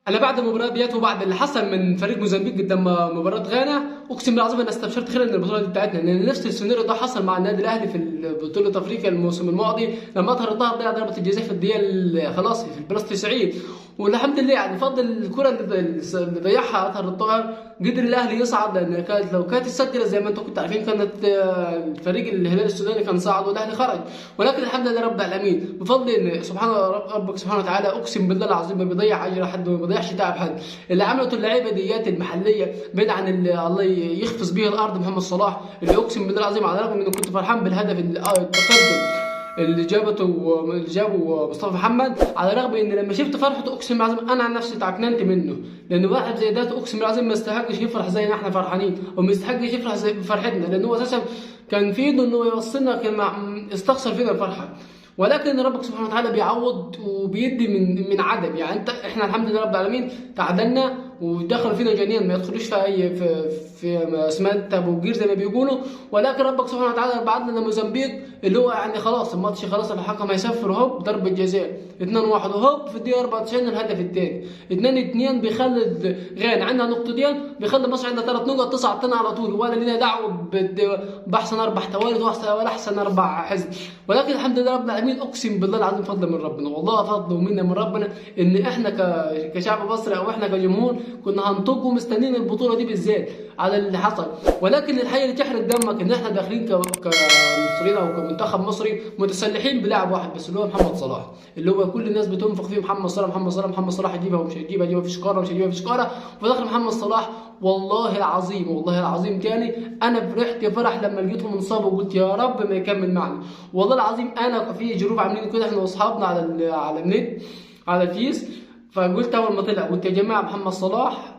انا بعد المباراه ديت وبعد اللي حصل من فريق موزمبيق قدام مباراه غانا، اقسم بالله العظيم انا استبشرت خير ان البطوله دي بتاعتنا، لان نفس السيناريو ده حصل مع النادي الاهلي في بطوله افريقيا الموسم الماضي لما اطهر الطاهر ضيع ضربه الجزاء في الدقيقه خلاص في البلس 90. والحمد لله يعني بفضل الكره اللي ضيعها اطهر الطاهر قدر الاهلي يصعد، لان كانت لو كانت اتسجلت زي ما انتم كنتوا عارفين كانت الفريق الهلال السوداني كان صعد والاهلي خرج. ولكن الحمد لله رب العالمين بفضل ان سبحان ربك سبحانه وتعالى، اقسم بالله العظيم ما بيضيع اجر حد وما بيضيعش تعب حد. اللي عملته اللعيبه ديات المحليه بعيد عن اللي الله يخفز به الارض محمد صلاح، اللي اقسم بالله العظيم على الرغم اني كنت فرحان بالهدف التقدم اللي جابه مصطفى محمد، على الرغم ان لما شفت فرحته اقسم بالله العظيم انا عن نفسي تعكننت منه، لان واحد زي ده اقسم بالله العظيم ما يستحقش يفرح زي ما احنا فرحانين، وما يستحقش يفرح زي بفرحتنا، لان هو اساسا كان في ايده انه يوصلنا، كان استخسر فينا الفرحه. ولكن ربك سبحانه وتعالى بيعوض وبيدي من عدم، يعني احنا الحمد لله رب العالمين تعادلنا ودخلوا فينا جنين ما يدخلوش في اي في اسمنت ابو قير زي ما بيقولوا. ولكن ربك سبحانه وتعالى بعت لنا موزمبيق اللي هو يعني خلاص الماتش خلاص الحكم هيصفر، هوب ضربه جزاء 2-1 وهوب في الدقيقه 94 الهدف الثاني 2-2 بيخلي غانا عندها نقطتين، بيخلي مصر عندها 3 نقط تصعد تاني على طول، ولا لنا دعوه باحسن 4 توالد ولا احسن 4 حزب. ولكن الحمد لله رب العالمين اقسم بالله العظيم فضل من ربنا، والله فضل ومنه من ربنا ان احنا كشعب مصري او احنا كجمهور كنا هنطق ومستنيين البطوله دي بالذات على اللي حصل. ولكن الحقيقه اللي تحرق دمك ان احنا داخلين كمصريين او كمنتخب مصري متسلحين بلاعب واحد بس اللي هو محمد صلاح، اللي هو كل الناس بتنفخ فيه محمد صلاح محمد صلاح محمد صلاح، يجيبها ومش هيجيبها في شكاره ومش هيجيبها في شكاره، وفي الاخر محمد صلاح. والله العظيم والله العظيم تاني انا فرحت فرح لما لقيتهم انصابوا وقلت يا رب ما يكمل معنا. والله العظيم انا في جروب عاملين كده احنا واصحابنا على النت على الفيس، فقلت اول ما طلع قلت يا جماعه محمد صلاح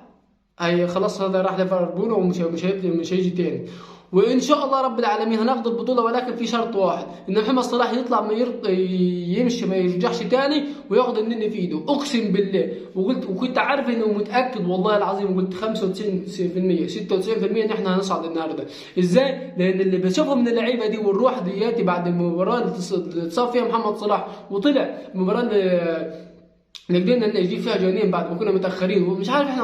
هي خلاص هذا راح ليفربول ومش هيجي تاني، وان شاء الله رب العالمين هناخد البطوله، ولكن في شرط واحد ان محمد صلاح يطلع ما يمشي ما يرجعش تاني وياخد النني في ايده اقسم بالله. وكنت عارف انه متاكد والله العظيم، وقلت 95% 96% ان احنا هنصعد النهارده. ازاي؟ لان اللي بشوفه من اللعيبه دي والروح دياتي بعد المباراه اللي اتصاب فيها محمد صلاح وطلع المباراه اللي قدرنا نجيب فيها جونين بعد ما كنا متاخرين، ومش عارف احنا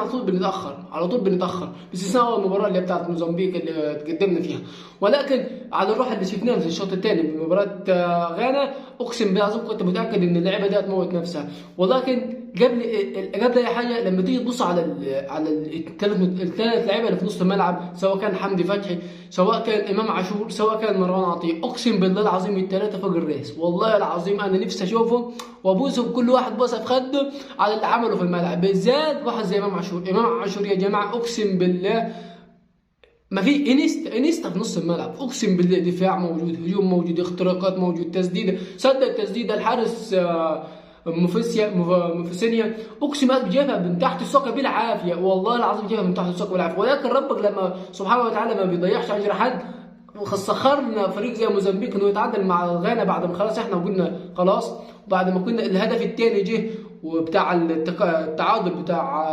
على طول بنتاخر باستثناء المباراه اللي بتاعت موزمبيق اللي تقدمنا فيها. ولكن على الروح اللي شفناها في الشوط الثاني من مباراه غانا اقسم بالله العظيم كنت متاكد ان اللعيبه دي هتموت نفسها. ولكن قبل اي حاجه لما تيجي تبص على الثلاث لعيبه اللي في نص الملعب، سواء كان حمدي فتحي سواء كان امام عاشور سواء كان مروان عطيه، اقسم بالله العظيم الثلاثه فوق الراس. والله العظيم انا نفسي اشوفهم وابوسهم كل واحد بوسه في خده على اللي عمله في الملعب، بالذات واحد زي امام عاشور. امام عاشور يا جماعه اقسم بالله ما في انيستا في نص الملعب، اقسم بالله دفاع موجود هجوم موجود اختراقات موجود تسديده صدق تسديده الحارس مفسينيا اقسم بالله جابها من تحت الساق بالعافيه، والله العظيم جابها من تحت الساق بالعافيه. ولكن ربك لما سبحانه وتعالى ما بيضيعش اجر حد، سخرنا فريق زي موزمبيق انه يتعادل مع غانا بعد ما خلاص احنا قلنا خلاص، وبعد ما كنا الهدف الثاني جه وبتاع التعادل بتاع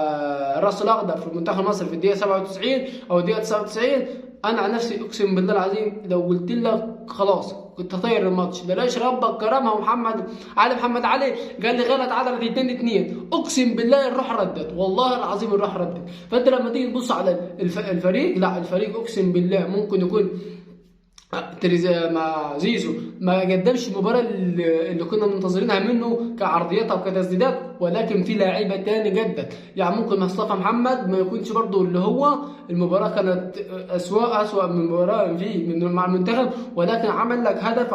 الراس الاخضر في منتخب مصر في الدقيقه 97 او الدقيقه 99. انا عن نفسي اقسم بالله العظيم لو قلت لك خلاص كنت هطير الماتش، بلاش ربك كرمها ومحمد محمد علي قال لي غلط اتعادلت 2-2 اقسم بالله الروح ردت، والله العظيم الروح ردت. فانت لما تيجي تبص على الفريق، لا الفريق اقسم بالله ممكن يكون مع زيزو ما قدمش المباراه اللي كنا منتظرينها منه كعرضيات او كتسديدات، ولكن في لاعيبه تاني جدت. يعني ممكن مصطفى محمد ما يكونش برضه اللي هو المباراه كانت اسوأ من مباراه مع المنتخب، ولكن عمل لك هدف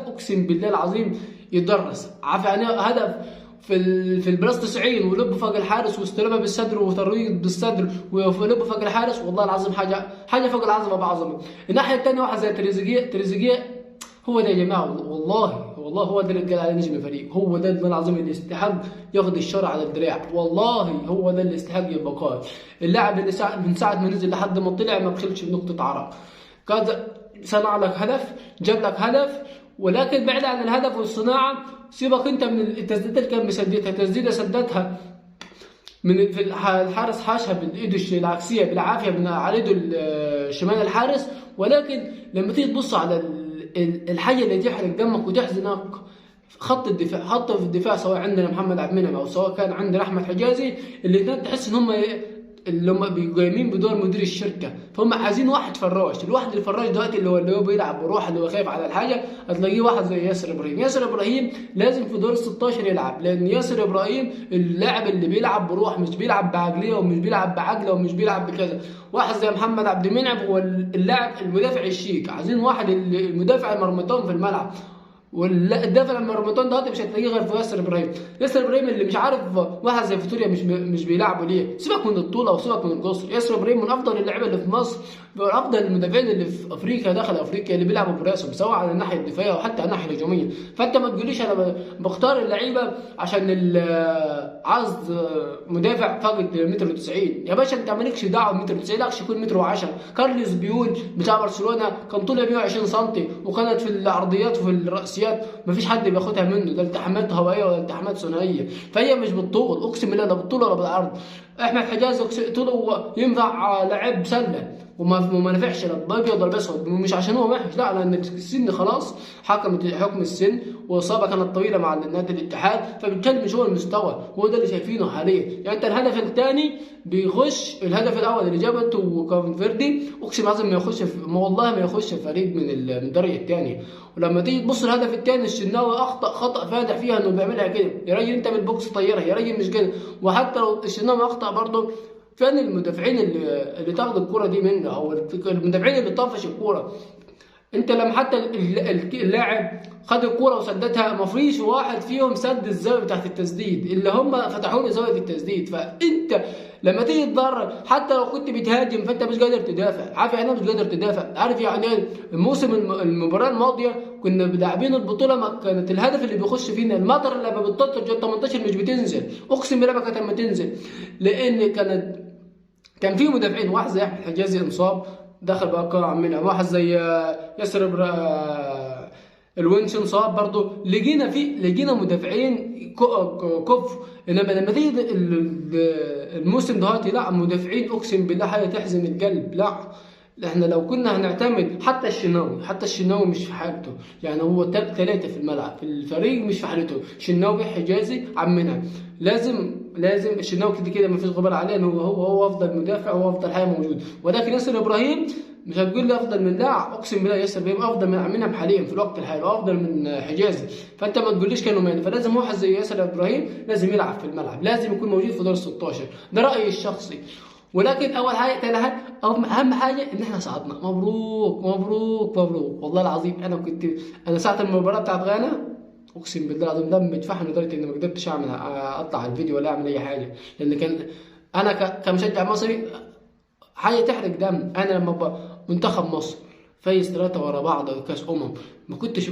اقسم بالله العظيم يدرس عارف يعني هدف في البلاس 90 ولب فوق الحارس واستلمها بالصدر وترويض بالصدر ولب فوق الحارس، والله العظيم حاجه فوق العظمه بعظمه. الناحيه الثانيه واحد زي تريزيجيه هو ده يا جماعه، والله هو ده اللي اتقال عليه نجم الفريق، هو ده العظيم اللي يستحق ياخد الشارع على الدراع، والله هو ده اللي يستحق يبقى قائد. اللاعب اللي من ساعه ما نزل لحد ما طلع ما بخلش بنقطه عرق، كذا صنع لك هدف جاب لك هدف. ولكن بعيد عن الهدف والصناعه سيبك انت من التسديدات اللي كان مسددها، تسديده سددها من في الحارس حاشها بالايد العكسيه بالعافيه من على ايده الشمال الحارس. ولكن لما تيجي تبص على الحاجه اللي تحرق دمك وتحزنك خط في الدفاع، سواء عندنا محمد عبد المنعم او سواء كان عندنا احمد حجازي، الاثنين تحس ان هم اللي هم قايمين بدور مدير الشركه، فهم عايزين واحد فراش. الواحد الفراش دلوقتي اللي هو بيلعب بروح، اللي هو خايف على الحاجه، هتلاقيه واحد زي ياسر ابراهيم. ياسر ابراهيم لازم في دور ال 16 يلعب، لان ياسر ابراهيم اللاعب اللي بيلعب بروح، مش بيلعب بعقليه ومش بيلعب بعقله ومش بيلعب بكذا. واحد زي محمد عبد المنعم هو اللاعب المدافع الشيك، عايزين واحد المدافع المرمطون في الملعب، والدافع المرمطون ده مش هتلاقيه غير في ياسر ابراهيم. ياسر ابراهيم اللي مش عارف واحد زي فيتوريا مش بيلعبوا ليه. سيبك من الطوله وسيبك من القصر، ياسر ابراهيم من افضل اللعيبه اللي في مصر، من افضل المدافعين اللي في افريقيا، داخل افريقيا، اللي بيلعبوا براسهم سواء على الناحيه الدفاعيه او حتى على الناحيه الهجوميه. فانت ما تقوليش انا بختار اللعيبه عشان عايز مدافع فاقد 1.90 متر. يا باشا انت مالكش دعوه ب 1.90 متر، لاقش يكون 1.10 متر. كارلوس بيول بتاع برشلونه كان طوله 120 سم، وكانت في العرضيات وفي الراسيات مفيش حد بياخدها منه، ده التحامات هوائيه ولا التحامات ثنائيه، فهي مش بالطول، اقسم بالله لا بالطول ولا بالعرض. احمد حجازي طوله ينفع لعب سله وما نفعش لا بالابيض ولا بالاسود، مش عشان هو وحش، لا، لان السن خلاص حكمت حكم السن، واصابه كانت طويله مع نادي الاتحاد، فبالتالي مش هو المستوى، هو ده اللي شايفينه حاليا. يعني انت الهدف الثاني بيخش، الهدف الاول اللي جابته كونفيردي اقسم بالله ما يخش والله ما يخش فريق من الدرجه الثانيه. ولما تيجي تبص الهدف الثاني الشناوي اخطا خطا فادح فيها انه بيعملها كده، يا راجل انت بالبوكس طيرها يا راجل، مش كده. وحتى لو الشناوي اخطا برضه، فين المدافعين اللي تاخد الكرة دي منه، او المدافعين اللي طفش الكرة؟ انت لما حتى اللاعب خد الكرة وسددها، ما فيش واحد فيهم سد الزاوية بتاعت التسديد، اللي هم فتحوا له زاوية التسديد. فانت لما تيجي تضرر حتى لو كنت بتهاجم فانت مش قادر تدافع. عارف يعني مش قادر تدافع؟ عارف يعني الموسم المباراة الماضية كنا لاعبين البطولة، ما كانت الهدف اللي بيخش فينا المطر لما بتطلع 18 مش بتنزل، اقسم بالله ما كانت لما تنزل، لان كان في مدافعين، واحد زي احمد حجازي انصاب دخل بقى عمنا، واحد زي ياسر الونش انصاب برضه، لقينا مدافعين كف. انما لما تيجي الموسم دلوقتي لا، مدافعين اقسم بالله حاجه تحزن القلب. لا احنا لو كنا هنعتمد حتى الشناوي مش في حالته، يعني هو ثلاثه في الملعب في الفريق مش في حالته، شناوي حجازي عمنا، لازم الشناوي كده ما فيش غبار عليه انه هو افضل مدافع وهو افضل حاجه موجود. ولكن ياسر ابراهيم مش هتقول لي افضل من لاعب، اقسم بالله ياسر ابراهيم افضل من عمنا حاليا في الوقت الحالي وافضل من حجازي. فانت ما تقوليش كانوا مالي، فلازم واحد زي ياسر ابراهيم لازم يلعب في الملعب، لازم يكون موجود في دور 16. ده رايي الشخصي. ولكن اول حاجه تاني حاجه اهم حاجه ان احنا صعدنا. مبروك مبروك مبروك والله العظيم. انا ساعه المباراه بتاعت غانا اقسم بالله العظيم دم مدفعها لدرجه اني ما قدرتش اطلع على الفيديو ولا اعمل اي حاجه، لان كان انا كمشجع مصري حاجه تحرق دم. انا لما منتخب مصر فايز 3 ورا بعض كاس ما كنتش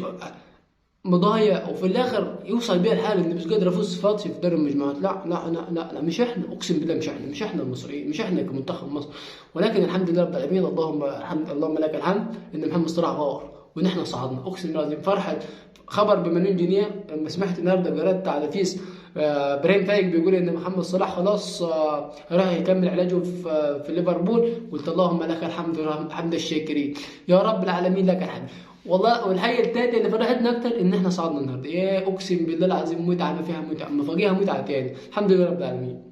مضايق، وفي الاخر يوصل بيها الحال اني مش قادر افوز في دوري المجموعات. لا لا لا لا, لا مش احنا، اقسم بالله مش احنا المصريين، مش احنا كمنتخب مصر. ولكن الحمد لله رب العالمين، اللهم لك الحمد ان محمد صلاح غار وان احنا صعدنا. اقسم بالله العظيم فرحه خبر بمليون جنيه. لما سمعت النهارده قرأت على فيس ابراهيم فايق بيقول ان محمد صلاح خلاص راح يكمل علاجه في ليفربول، قلت اللهم لك الحمد حمد الشاكرين يا رب العالمين، لك الحمد والله. والحاجه الثالثه اللي فرحتنا اكتر ان احنا صعدنا النهارده، يا اقسم بالله العظيم متعه ما فيها متعه، مفاجئها متعه تاني. الحمد لله رب العالمين.